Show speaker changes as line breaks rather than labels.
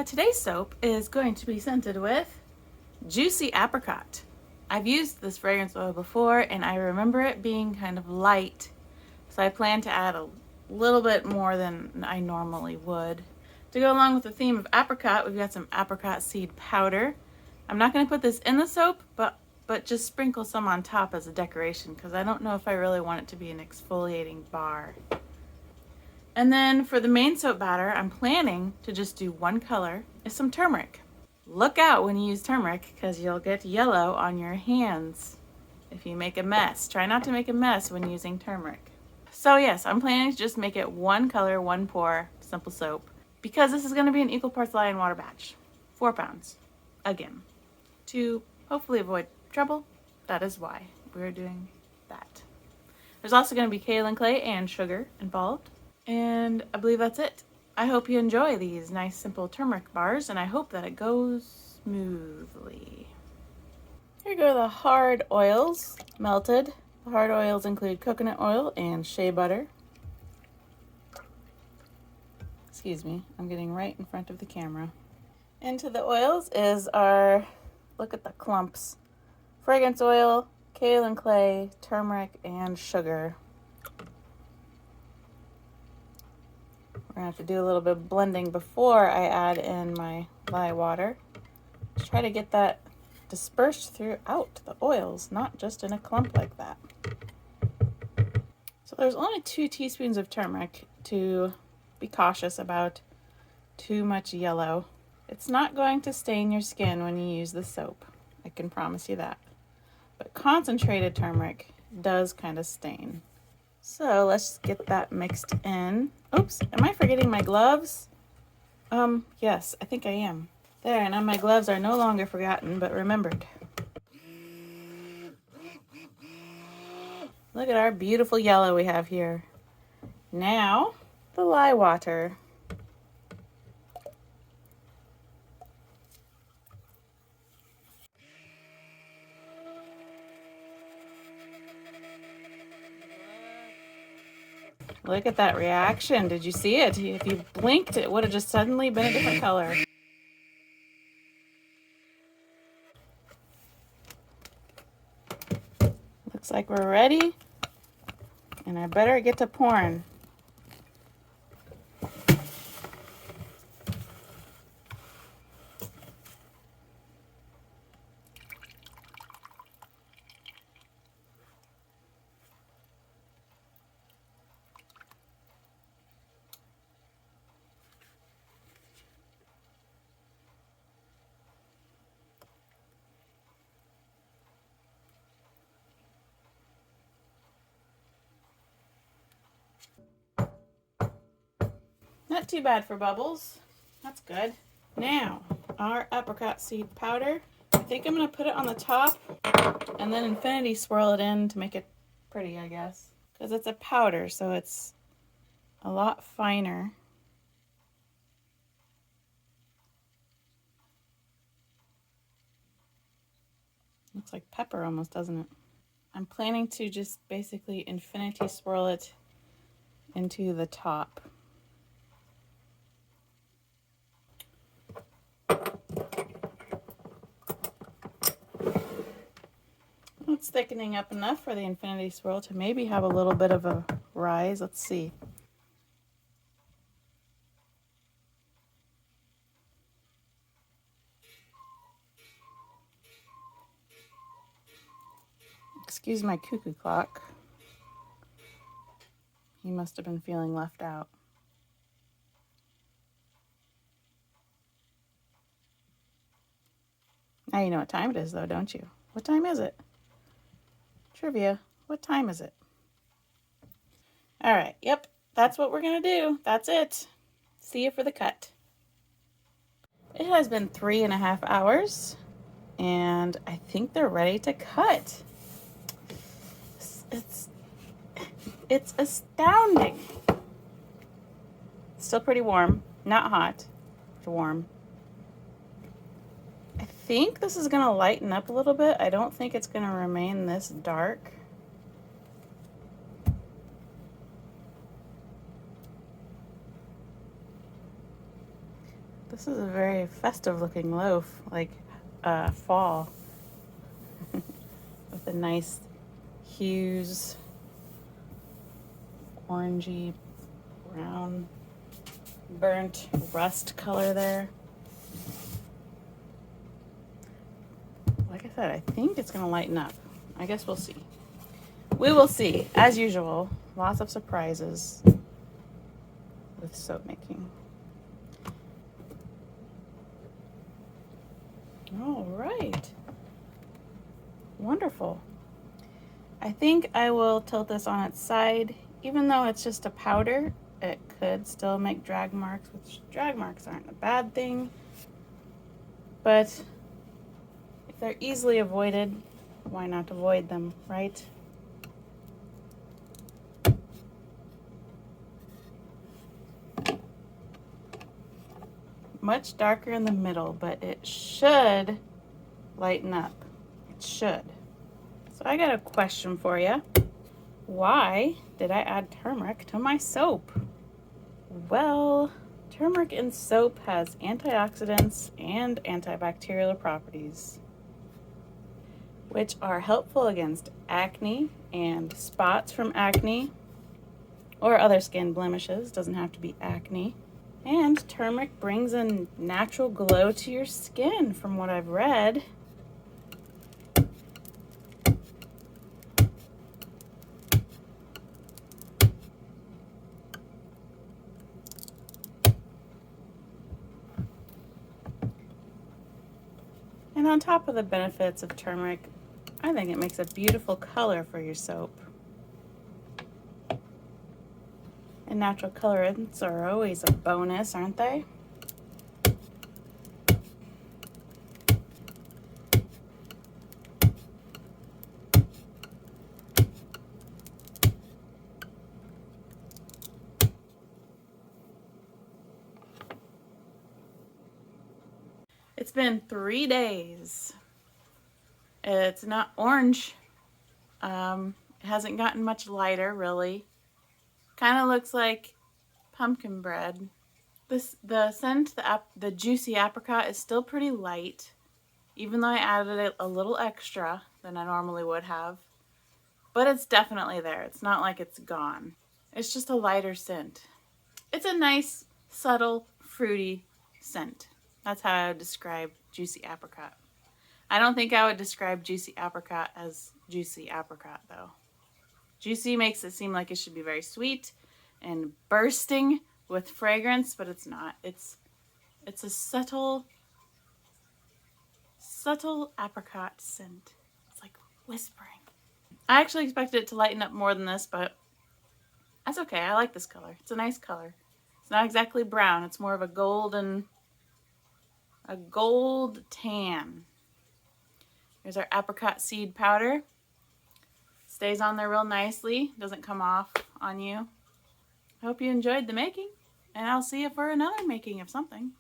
Today's soap is going to be scented with Juicy Apricot. I've used this fragrance oil before and I remember it being kind of light, so I plan to add a little bit more than I normally would. To go along with the theme of apricot, we've got some apricot seed powder. I'm not going to put this in the soap, but just sprinkle some on top as a decoration because I don't know if I really want it to be an exfoliating bar. And then for the main soap batter, I'm planning to just do one color, is some turmeric. Look out when you use turmeric because you'll get yellow on your hands if you make a mess. Try not to make a mess when using turmeric. So yes, I'm planning to just make it one color, one pour, simple soap, because this is going to be an equal parts lye and water batch. 4 pounds, again, to hopefully avoid trouble. That is why we're doing that. There's also going to be kaolin clay and sugar involved. And I believe that's it. I hope you enjoy these nice simple turmeric bars, and I hope that it goes smoothly. Here go the hard oils melted. The hard oils include coconut oil and shea butter. Excuse me, I'm getting right in front of the camera. Into the oils is our, look at the clumps, fragrance oil, kaolin clay, turmeric, and sugar. We're going to have to do a little bit of blending before I add in my lye water. Just try to get that dispersed throughout the oils, not just in a clump like that. So there's only 2 teaspoons of turmeric, to be cautious about too much yellow. It's not going to stain your skin when you use the soap, I can promise you that. But concentrated turmeric does kind of stain. So let's get that mixed in. Oops, am I forgetting my gloves? Yes, I think I am. There, now my gloves are no longer forgotten, but remembered. Look at our beautiful yellow we have here. Now, the lye water. Look at that reaction. Did you see it? If you blinked, it would have just suddenly been a different color. Looks like we're ready, and I better get to pouring. Not too bad for bubbles. That's good. Now, our apricot seed powder. I think I'm going to put it on the top and then infinity swirl it in to make it pretty, I guess. Because it's a powder, so it's a lot finer. Looks like pepper almost, doesn't it? I'm planning to just basically infinity swirl it into the top. It's thickening up enough for the infinity swirl to maybe have a little bit of a rise. Let's see. Excuse my cuckoo clock. He must have been feeling left out. Now you know what time it is, though, don't you? What time is it? Trivia. What time is it? All right. Yep. That's what we're going to do. That's it. See you for the cut. It has been 3.5 hours, and I think they're ready to cut. It's astounding. Still pretty warm. Not hot. It's warm. I think this is going to lighten up a little bit. I don't think it's going to remain this dark. This is a very festive looking loaf, like fall, with a nice hues, orangey, brown, burnt rust color there. Like I said, I think it's gonna lighten up. I guess we'll see. We will see. As usual, lots of surprises with soap making. All right. Wonderful. I think I will tilt this on its side. Even though it's just a powder, it could still make drag marks, which drag marks aren't a bad thing. But if they're easily avoided, why not avoid them, right? Much darker in the middle, but it should lighten up. It should. So I got a question for you. Why did I add turmeric to my soap? Well, turmeric in soap has antioxidants and antibacterial properties, which are helpful against acne and spots from acne or other skin blemishes. Doesn't have to be acne. And turmeric brings a natural glow to your skin, from what I've read. And on top of the benefits of turmeric, I think it makes a beautiful color for your soap. And natural colorants are always a bonus, aren't they? It's been 3 days. It's not orange. It hasn't gotten much lighter, really. Kind of looks like pumpkin bread. The scent, the juicy apricot is still pretty light, even though I added it a little extra than I normally would have. But it's definitely there. It's not like it's gone. It's just a lighter scent. It's a nice, subtle, fruity scent. That's how I would describe juicy apricot. I don't think I would describe juicy apricot as juicy apricot, though. Juicy makes it seem like it should be very sweet and bursting with fragrance, but it's not. It's a subtle apricot scent. It's like whispering. I actually expected it to lighten up more than this, but that's okay. I like this color. It's a nice color. It's not exactly brown. It's more of a gold tan. Here's our apricot seed powder. Stays on there real nicely. Doesn't come off on you. I hope you enjoyed the making, and I'll see you for another making of something.